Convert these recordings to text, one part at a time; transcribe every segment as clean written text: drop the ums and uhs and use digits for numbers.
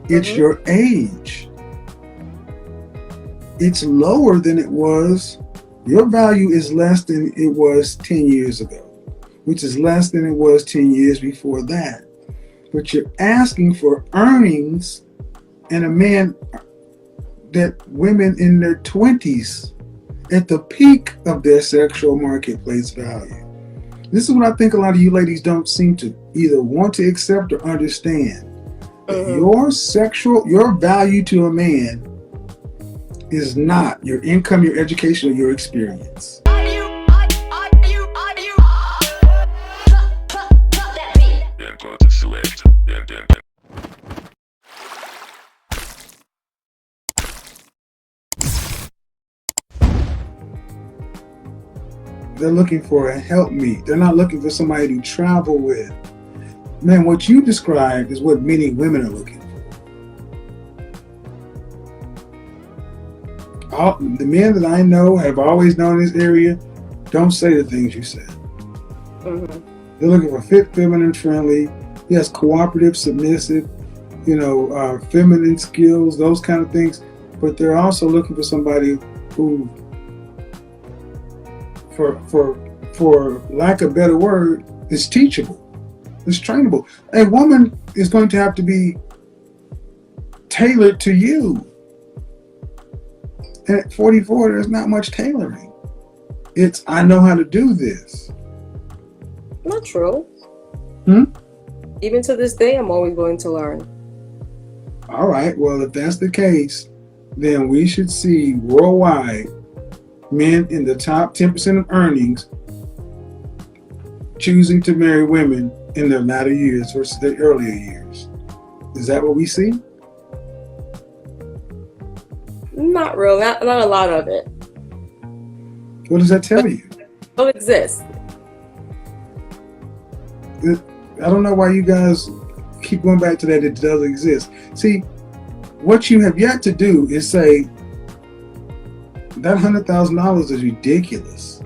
It's your age. It's lower than it was. Your value is less than it was 10 years ago, which is less than it was 10 years before that. But you're asking for earnings and a man that women in their 20s at the peak of their sexual marketplace value. This is what I think a lot of you ladies don't seem to either want to accept or understand. Your value to a man is not your income, your education, or your experience. They're looking for a helpmeet. They're not looking for somebody to travel with. Man, what you described is what many women are looking for. The men that I know, have always known in this area, don't say the things you said. They're looking for fit, feminine, friendly, yes, cooperative, submissive, feminine skills, those kind of things. But they're also looking for somebody who, for lack of a better word, is teachable, is trainable. A woman is going to have to be tailored to you. And at 44, there's not much tailoring. It's, I know how to do this. Not true. Even to this day, I'm always willing to learn. All right. Well, if that's the case, then we should see worldwide men in the top 10% of earnings choosing to marry women in their latter years versus their earlier years. Is that what we see? Not real. Not a lot of it. What does that tell you? It don't exist. I don't know why you guys keep going back to that. It doesn't exist. See, what you have yet to do is say that $100,000 is ridiculous.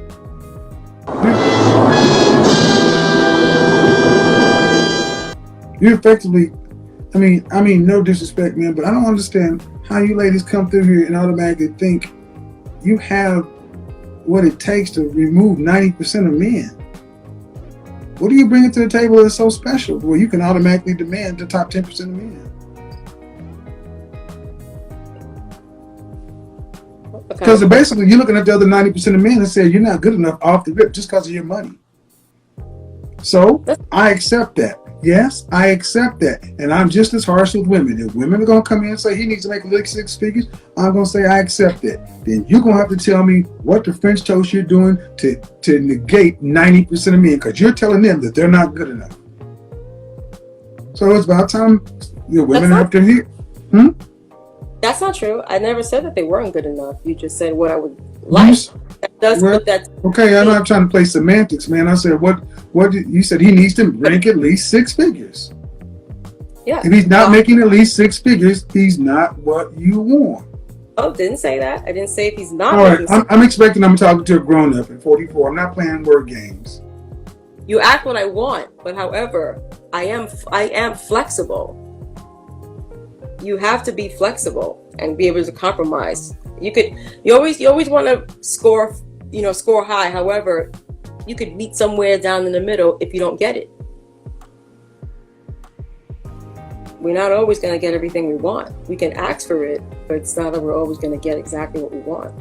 You effectively, I mean, no disrespect, man, but I don't understand how you ladies come through here and automatically think you have what it takes to remove 90% of men. What do you bring to the table that's so special where you can automatically demand the top 10% of men? Because basically you're looking at the other 90% of men and saying you're not good enough off the rip just because of your money. So I accept that. Yes, I accept that. And I'm just as harsh with women. If women are going to come in and say he needs to make at least 6 figures, I'm going to say I accept that. Then you're going to have to tell me what the French toast you're doing to negate 90% of men, because you're telling them that they're not good enough. So it's about time women have to hear. That's not true. I never said that they weren't good enough. You just said what I would like. Okay, I'm not trying to play semantics, man. I said what did you said he needs to make at least 6 figures. Yeah. If he's not making at least 6 figures, he's not what you want. Oh, didn't say that. I didn't say if he's not. All right, I'm expecting I'm talking to a grown up at 44. I'm not playing word games. You ask what I want, but however, I am flexible. You have to be flexible and be able to compromise. You always want to score high. However, you could meet somewhere down in the middle if you don't get it. We're not always going to get everything we want. We can ask for it, but it's not that we're always going to get exactly what we want.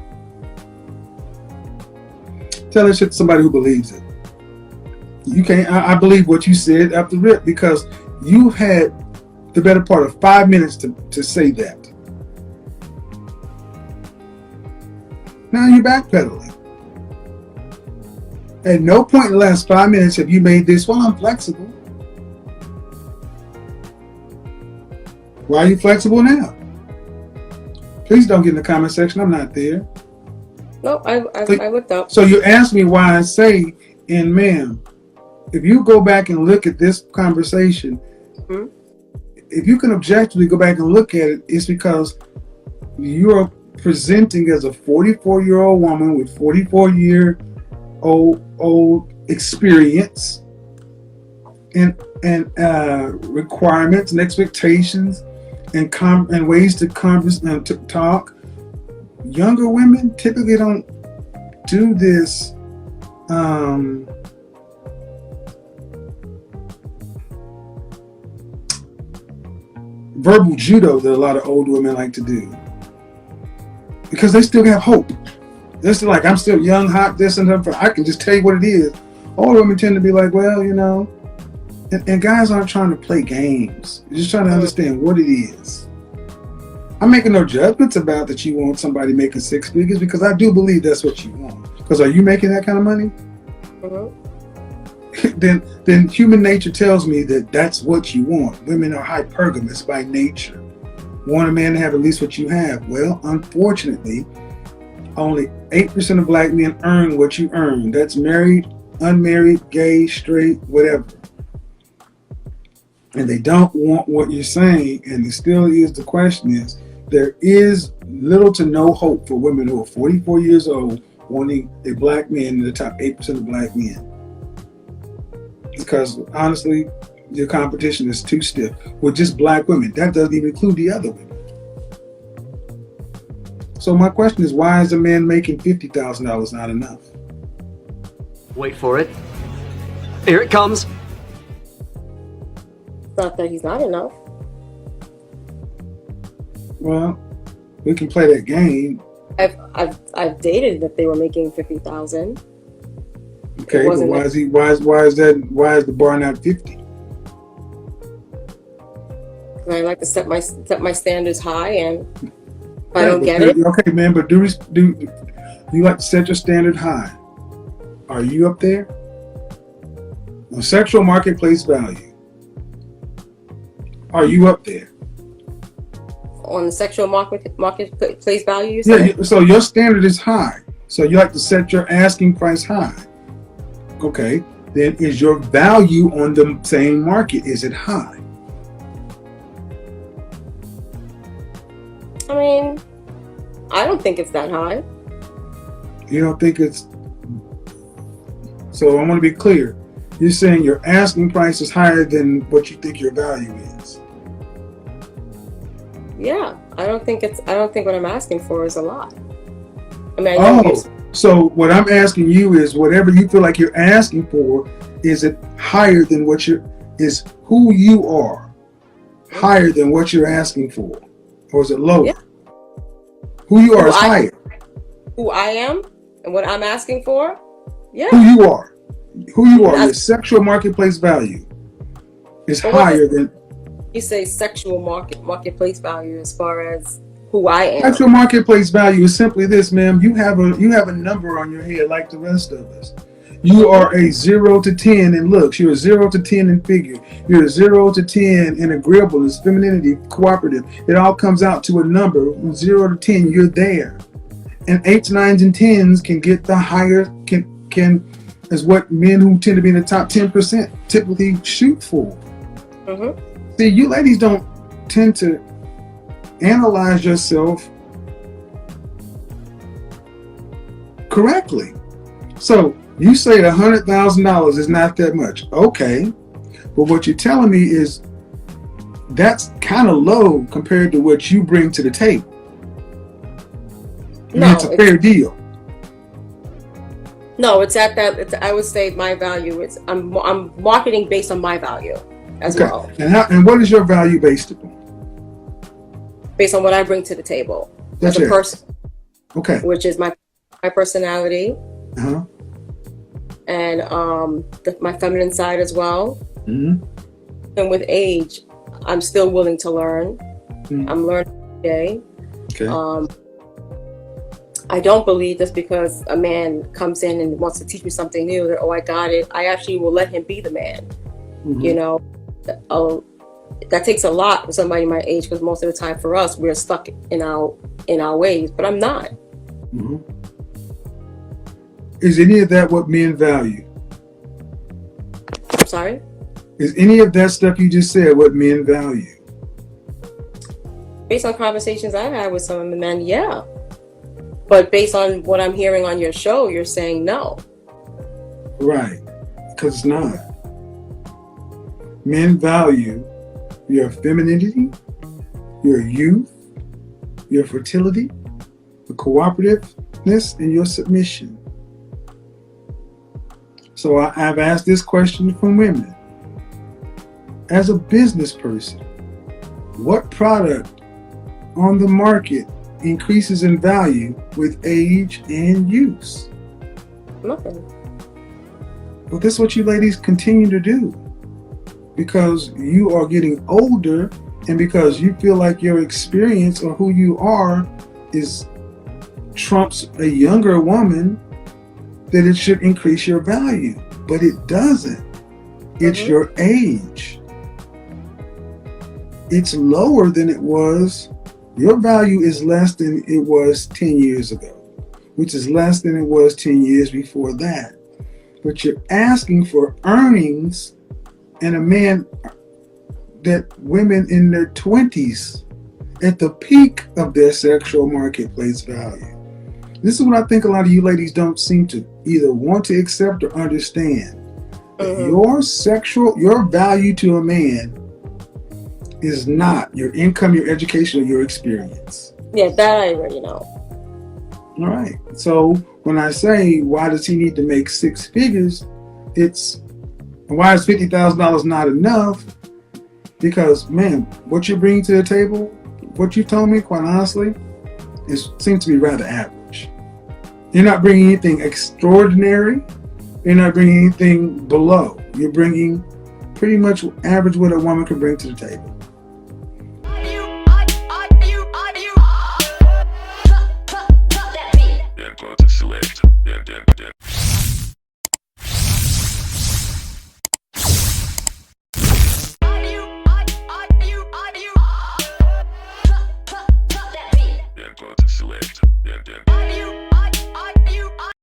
Tell that shit to somebody who believes it. You can't. I believe what you said after the rip because you had the better part of 5 minutes to say that. Now you're backpedaling. At no point in the last 5 minutes have you made this, well, I'm flexible. Why are you flexible now? Please don't get in the comment section. I'm not there. No, I looked up. So you asked me why I say, and ma'am, if you go back and look at this conversation, if you can objectively go back and look at it, it's because you're presenting as a 44-year-old woman with 44-year-old experience and requirements and expectations and ways to converse and to talk. Younger women typically don't do this. Verbal judo that a lot of old women like to do, because they still have hope. They're still like, I'm still young, hot, this and that. I can just tell you what it is. Older women tend to be like, well, you know, and guys aren't trying to play games. You're just trying to understand what it is. I'm making no judgments about that you want somebody making six figures, because I do believe that's what you want. Because are you making that kind of money? Then human nature tells me that that's what you want. Women are hypergamous by nature. Want a man to have at least what you have. Well, unfortunately, only 8% of black men earn what you earn. That's married, unmarried, gay, straight, whatever. And they don't want what you're saying. And it still is, the question is, there is little to no hope for women who are 44 years old wanting a black man in the top 8% of black men. Because honestly, your competition is too stiff with just black women. That doesn't even include the other women. So my question is, why is a man making $50,000 not enough? Wait for it. Here it comes. It's not that he's not enough. Well, we can play that game. I've dated that they were making 50,000. Okay, but why is the bar not 50? I like to set my standards high, and if I don't get it. Okay, man, but do you like to set your standard high? Are you up there? On sexual marketplace value, are you up there? On the sexual marketplace value? Yeah, so your standard is high. So you like to set your asking price high. Okay, then is your value on the same market, is it high? I mean, I don't think it's that high. You don't think it's... So I want to be clear. You're saying your asking price is higher than what you think your value is. Yeah, I don't think what I'm asking for is a lot. I mean, so what I'm asking you is, whatever you feel like you're asking for, is it higher than is who you are higher than what you're asking for? Or is it lower? Yeah. Who you are is higher. Who I am and what I'm asking for? Yeah. Who you are. Your sexual marketplace value is higher than... You say sexual marketplace value as far as who I am. Sexual marketplace value is simply this, ma'am. You have a number on your head like the rest of us. You are a 0 to 10 in looks. You're a 0 to 10 in figure. You're a 0 to 10 in agreeableness, femininity, cooperative. It all comes out to a number. From 0 to 10, you're there. And 8s, 9s, and 10s can get the higher, can is what men who tend to be in the top 10% typically shoot for. Mm-hmm. See, you ladies don't tend to analyze yourself correctly. So you say $100,000 is not that much. Okay. But what you're telling me is that's kind of low compared to what you bring to the table. It's a fair deal. No, it's at that. I would say my value. I'm marketing based on my value as well. And what is your value based upon? Based on what I bring to the table as a person. Okay. Which is my personality. Uh-huh. And my feminine side as well. Mm-hmm. And with age, I'm still willing to learn. Mm-hmm. I'm learning every day. Okay. I don't believe just because a man comes in and wants to teach me something new that, I got it. I actually will let him be the man. Mm-hmm. You know, that takes a lot for somebody my age, because most of the time for us, we're stuck in our ways. But I'm not. Mm-hmm. Is any of that what men value? I'm sorry? Is any of that stuff you just said what men value? Based on conversations I've had with some of the men, yeah. But based on what I'm hearing on your show, you're saying no. Right. Because it's not. Men value your femininity, your youth, your fertility, your cooperativeness, and your submission. So I've asked this question from women. As a business person, what product on the market increases in value with age and use? Nothing. Well, this is what you ladies continue to do, because you are getting older and because you feel like your experience or who you are is trumps a younger woman, that it should increase your value. But it doesn't. It's your age. It's lower than it was. Your value is less than it was 10 years ago, which is less than it was 10 years before that. But you're asking for earnings and a man that women in their 20s at the peak of their sexual marketplace value. This is what I think a lot of you ladies don't seem to either want to accept or understand. Your value to a man is not your income, your education, or your experience. Yeah, that I already know. All right. So when I say, why does he need to make 6 figures? It's, why is $50,000 not enough? Because, man, what you're bringing to the table, what you told me, quite honestly, seems to be rather average. You're not bringing anything extraordinary. You're not bringing anything below. You're bringing pretty much average what a woman can bring to the table. Select.